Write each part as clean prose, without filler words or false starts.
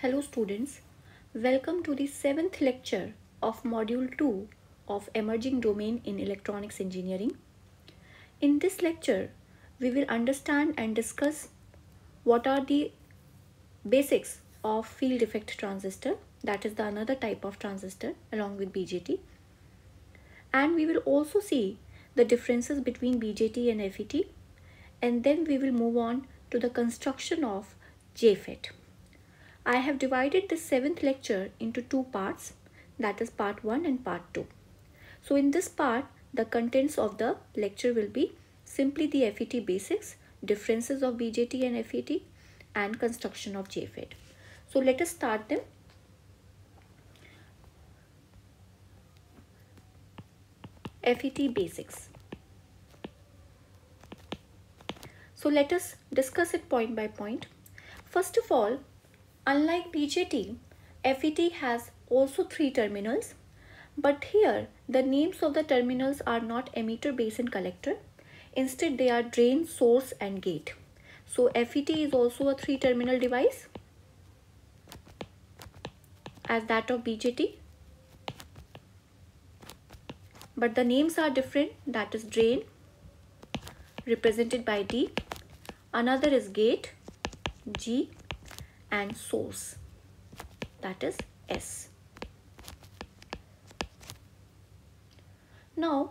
Hello students, welcome to the 7th lecture of Module 2 of Emerging Domain in Electronics Engineering. In this lecture, we will understand and discuss what are the basics of field effect transistor, that is the another type of transistor along with BJT. And we will also see the differences between BJT and FET, and then we will move on to the construction of JFET. I have divided this 7th lecture into two parts, that is part 1 and part 2. So in this part, the contents of the lecture will be simply the FET basics, differences of BJT and FET, and construction of JFET. So let us start them. FET basics. So let us discuss it point by point. First of all, unlike BJT, FET has also 3 terminals, but here the names of the terminals are not emitter, base and collector. Instead they are drain, source and gate. So FET is also a 3 terminal device as that of BJT, but the names are different, that is drain represented by D, another is gate G, and source, that is S. Now,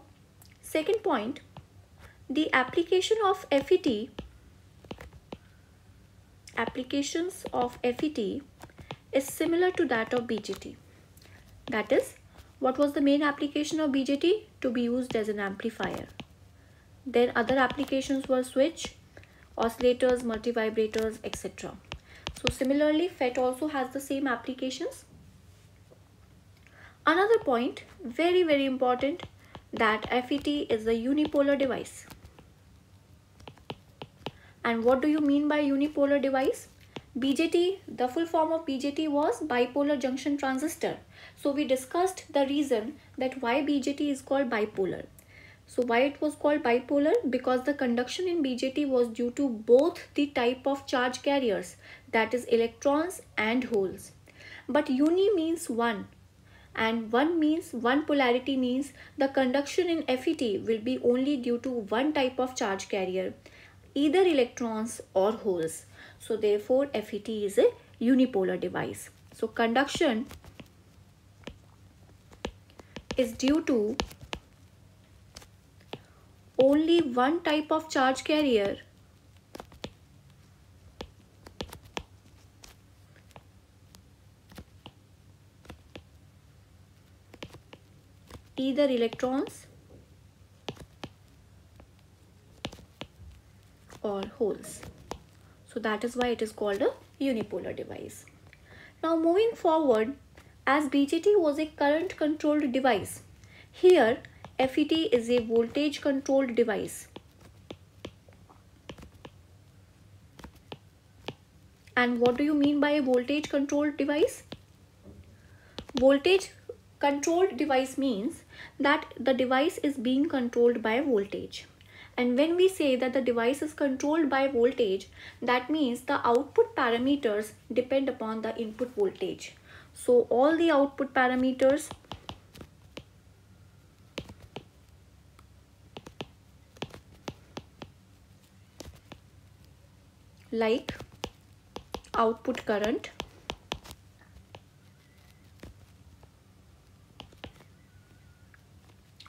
second point, the applications of FET is similar to that of BJT. That is, what was the main application of BJT? To be used as an amplifier. Then other applications were switch, oscillators, multivibrators, etc. So similarly, FET also has the same applications. Another point, very important, that FET is a unipolar device. And what do you mean by unipolar device? BJT, the full form of BJT was bipolar junction transistor. So we discussed the reason that why BJT is called bipolar. So why it was called bipolar? Because the conduction in BJT was due to both the type of charge carriers, that is electrons and holes. But uni means one, and one polarity means the conduction in FET will be only due to one type of charge carrier, either electrons or holes. So therefore FET is a unipolar device. So conduction is due to only one type of charge carrier either electrons or holes. So that is why it is called a unipolar device. Now moving forward, as BJT was a current controlled device, here FET is a voltage controlled device. And what do you mean by a voltage controlled device? Voltage controlled device means that the device is being controlled by voltage. And when we say that the device is controlled by voltage, that means the output parameters depend upon the input voltage. So all the output parameters like output current,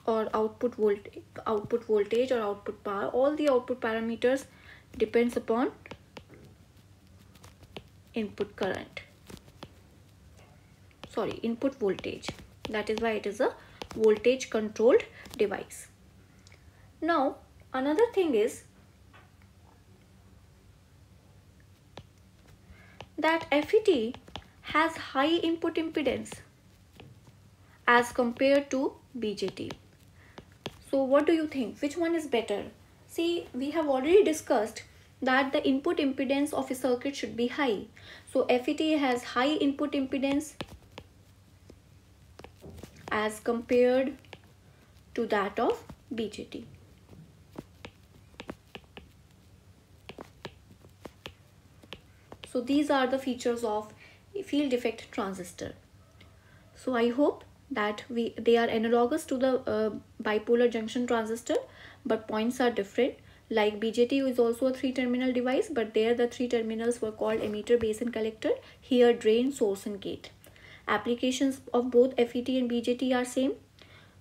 or output voltage or output power, all the output parameters depends upon input voltage. That is why it is a voltage controlled device. Now another thing is that FET has high input impedance as compared to BJT. So what do you think? Which one is better? See, we have already discussed that the input impedance of a circuit should be high. So FET has high input impedance as compared to that of BJT. So these are the features of field effect transistor. So I hope that they are analogous to the bipolar junction transistor, but points are different. Like BJT is also a 3-terminal device, but there the 3 terminals were called emitter, base and collector. Here drain, source and gate. Applications of both FET and BJT are same.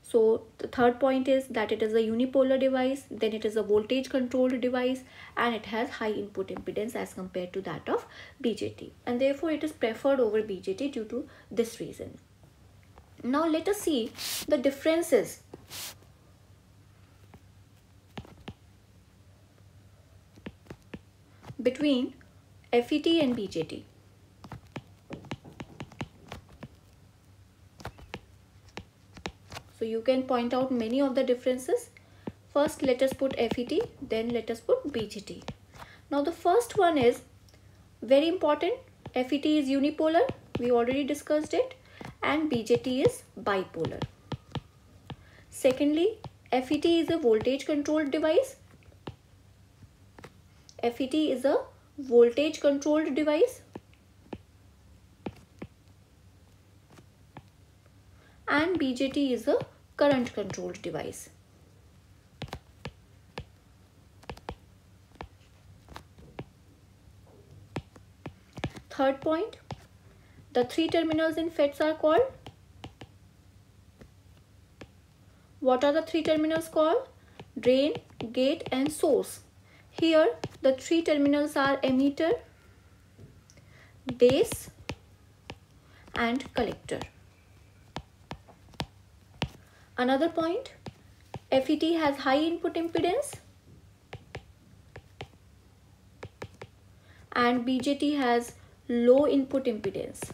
So the third point is that it is a unipolar device, then it is a voltage controlled device, and it has high input impedance as compared to that of BJT, and therefore it is preferred over BJT due to this reason. Now let us see the differences between FET and BJT. So you can point out many of the differences. First let us put FET, then let us put BJT. Now the first one is very important. FET is unipolar, we already discussed it, and BJT is bipolar. Secondly, FET is a voltage controlled device. FET is a voltage controlled device, and BJT is a current controlled device. Third point, the 3 terminals in FETs are called. What are the 3 terminals called? Drain, gate and source. Here the 3 terminals are emitter, base and collector. Another point, FET has high input impedance and BJT has low input impedance.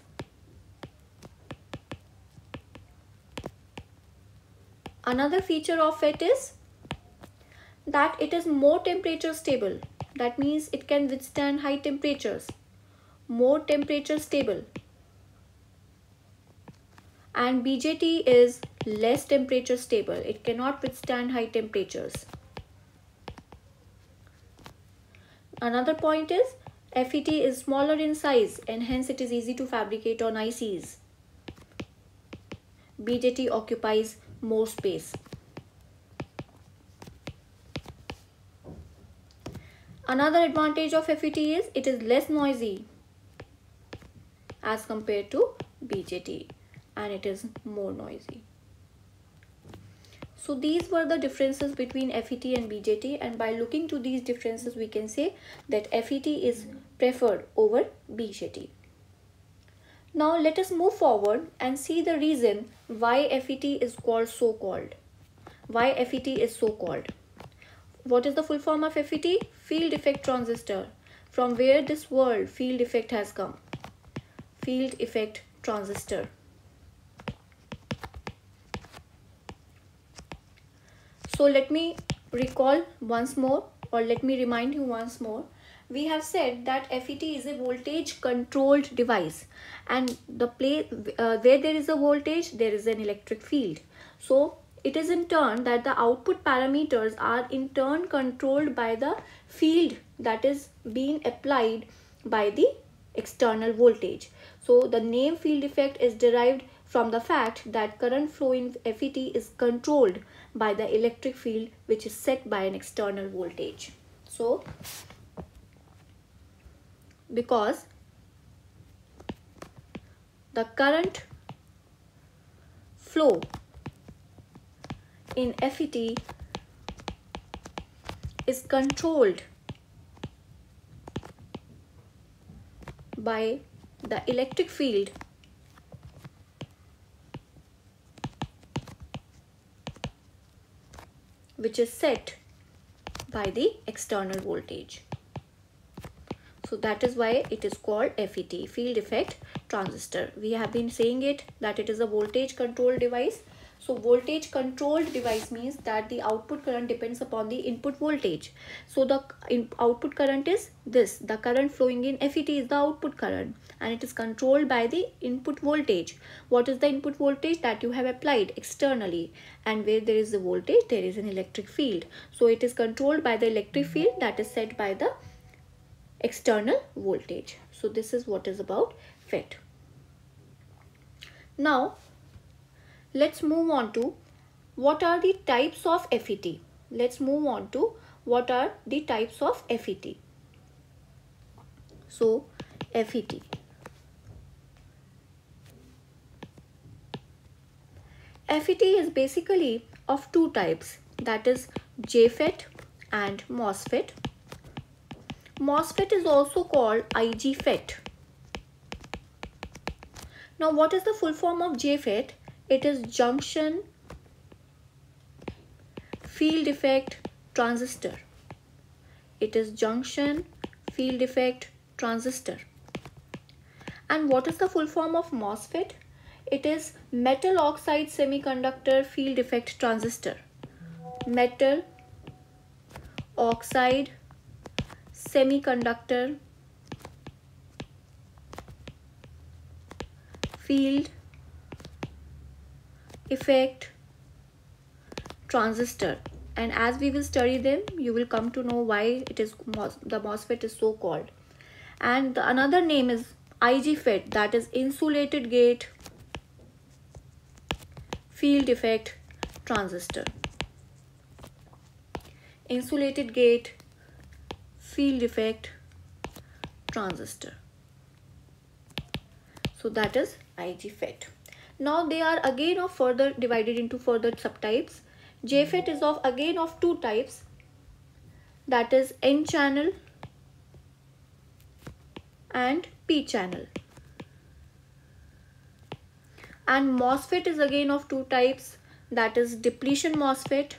Another feature of FET is that it is more temperature stable. That means it can withstand high temperatures, more temperature stable. And BJT is less temperature stable. It cannot withstand high temperatures. Another point is FET is smaller in size and hence it is easy to fabricate on ICs. BJT occupies more space. Another advantage of FET is it is less noisy as compared to BJT, and it is more noisy. So these were the differences between FET and BJT, and by looking to these differences we can say that FET is preferred over BJT. Now let us move forward and see the reason why FET is called so called. Why FET is so called. What is the full form of FET? Field effect transistor. From where this word field effect has come? Field effect transistor. So let me recall once more, or let me remind you once more. We have said that FET is a voltage controlled device, and the place where there is a voltage, there is an electric field. So it is in turn that the output parameters are in turn controlled by the field that is being applied by the external voltage. So the name field effect is derived from the fact that current flow in FET is controlled by the electric field which is set by an external voltage. So because the current flow in FET is controlled by the electric field which is set by the external voltage. So that is why it is called FET, field effect transistor. We have been saying it that it is a voltage controlled device. So voltage controlled device means that the output current depends upon the input voltage. So the output current is this. The current flowing in FET is the output current, and it is controlled by the input voltage. What is the input voltage that you have applied externally? And where there is a voltage, there is an electric field. So it is controlled by the electric field that is set by the external voltage. So this is what is about FET. Now let's move on to what are the types of FET. Let's move on to what are the types of FET. So FET. FET is basically of two types, that is JFET and MOSFET. MOSFET is also called IGFET. Now what is the full form of JFET? It is junction field effect transistor. It is junction field effect transistor. And what is the full form of MOSFET? It is metal oxide semiconductor field effect transistor. Metal oxide semiconductor field effect transistor. And as we will study them, you will come to know why it is the MOSFET is so called. And the another name is IGFET, that is insulated gate field effect transistor. Insulated gate field effect transistor. So that is IGFET. Now they are again of further divided into further subtypes. JFET is of again of two types, that is N channel and P channel. And MOSFET is again of two types, that is depletion MOSFET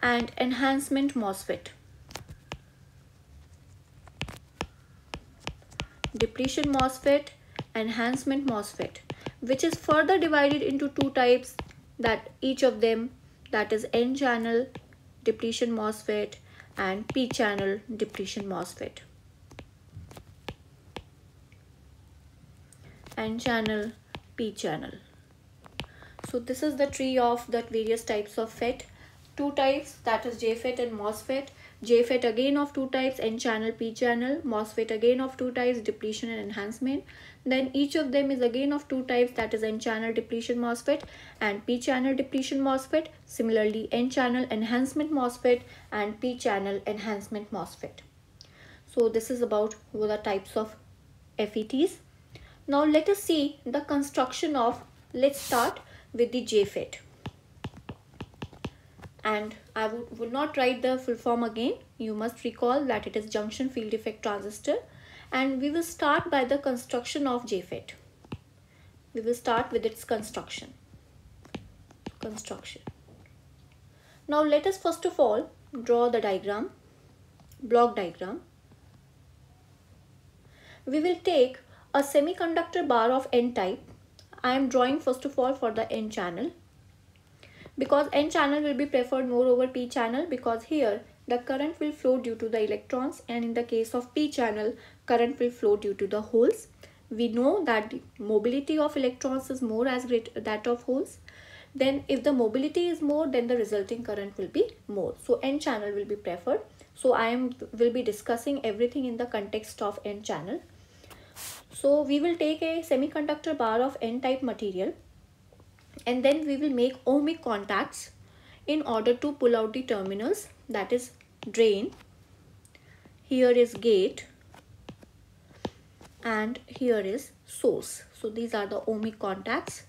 and enhancement MOSFET. Depletion MOSFET, enhancement MOSFET, which is further divided into two types, that each of them, that is N channel depletion MOSFET and P channel depletion MOSFET. N channel, P channel. So this is the tree of the various types of FET. Two types, that is JFET and MOSFET. JFET again of two types, N channel, P channel. MOSFET again of two types, depletion and enhancement. Then each of them is again of two types, that is N channel depletion MOSFET and P channel depletion MOSFET. Similarly, N channel enhancement MOSFET and P channel enhancement MOSFET. So this is about the types of FETs. Now let us see the construction of, let's start with the JFET. And I will not write the full form again. You must recall that it is junction field effect transistor. And we will start by the construction of JFET. We will start with its construction. Now let us first of all draw the diagram, block diagram. We will take a semiconductor bar of N type. I am drawing first of all for the N channel, because N channel will be preferred more over P channel, because here the current will flow due to the electrons, and in the case of P channel, current will flow due to the holes. We know that the mobility of electrons is more as great that of holes. Then if the mobility is more, then the resulting current will be more. So N channel will be preferred. So will be discussing everything in the context of N channel. So we will take a semiconductor bar of N type material, and then we will make ohmic contacts in order to pull out the terminals, that is drain, here is gate, and here is source. So these are the ohmic contacts.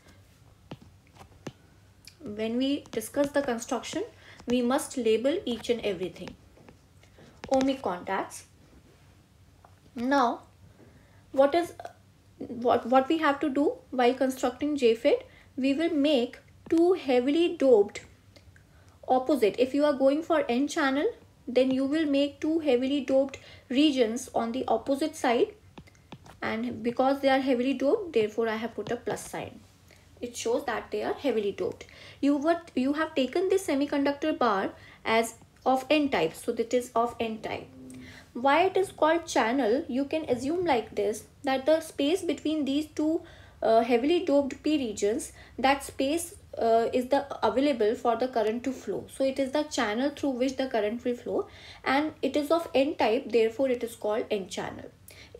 When we discuss the construction, we must label each and everything. Ohmic contacts. Now what we have to do while constructing JFET? We will make two heavily doped opposite. If you are going for N channel, then you will make two heavily doped regions on the opposite side, and because they are heavily doped, therefore I have put a plus sign. It shows that they are heavily doped. You have taken this semiconductor bar as of N type, so that is of N type. Why it is called channel? You can assume like this, that the space between these two heavily doped P regions, that space is the available for the current to flow. So it is the channel through which the current will flow, and it is of N type, therefore it is called N channel.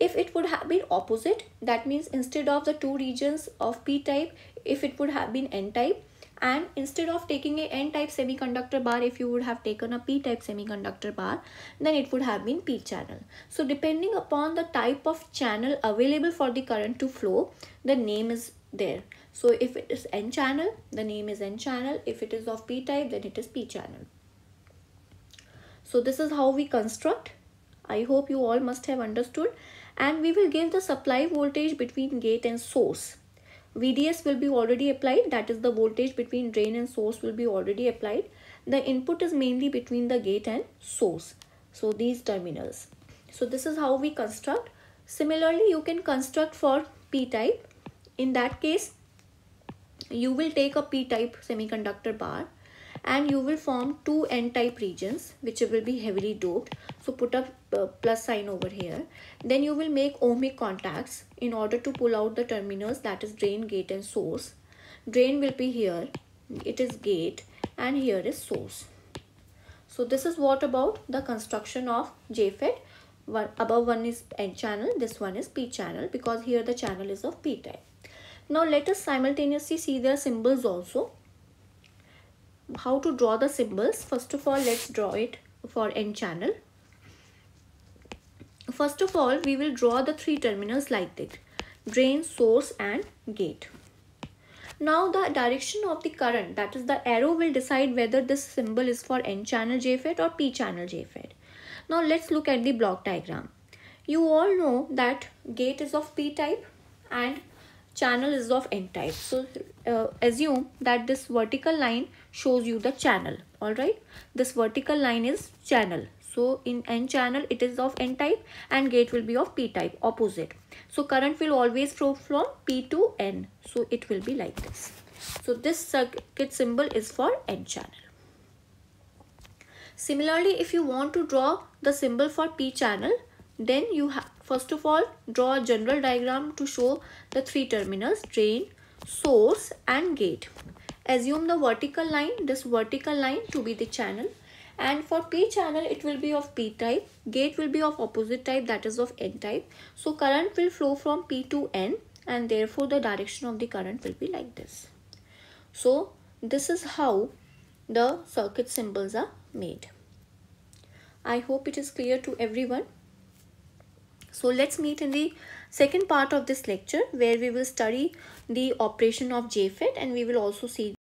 If it would have been opposite, that means instead of the two regions of p-type, if it would have been n-type, and instead of taking a n-type semiconductor bar, if you would have taken a p-type semiconductor bar, then it would have been p-channel. So depending upon the type of channel available for the current to flow, the name is there. So if it is n-channel, the name is n-channel. If it is of p-type, then it is p-channel. So this is how we construct. I hope you all must have understood. And we will give the supply voltage between gate and source. VDS will be already applied, that is the voltage between drain and source will be already applied. The input is mainly between the gate and source. So these terminals. So this is how we construct. Similarly, you can construct for p-type. In that case, you will take a p-type semiconductor bar and you will form two n-type regions which will be heavily doped. So put a plus sign over here. Then you will make ohmic contacts in order to pull out the terminals, that is drain, gate and source. Drain will be here, it is gate, and here is source. So this is what about the construction of JFET. Above one is n channel, this one is p channel, because here the channel is of p type. Now let us simultaneously see their symbols also. How to draw the symbols? First of all, let's draw it for n channel. First of all, we will draw the three terminals like this: drain, source and gate. Now the direction of the current, that is the arrow, will decide whether this symbol is for n channel JFET or p channel JFET. Now let's look at the block diagram. You all know that gate is of p type and channel is of n type. So assume that this vertical line shows you the channel. Alright, this vertical line is channel. So in n channel it is of n type and gate will be of p type, opposite. So current will always flow from p to n. So it will be like this. So this circuit symbol is for n channel. Similarly, if you want to draw the symbol for p channel, then you have first of all draw a general diagram to show the three terminals: drain, source and gate. Assume the vertical line, this vertical line, to be the channel, and for p channel it will be of p type, gate will be of opposite type, that is of n type. So current will flow from p to n and therefore the direction of the current will be like this. So this is how the circuit symbols are made. I hope it is clear to everyone. So let's meet in the second part of this lecture where we will study the operation of JFET and we will also see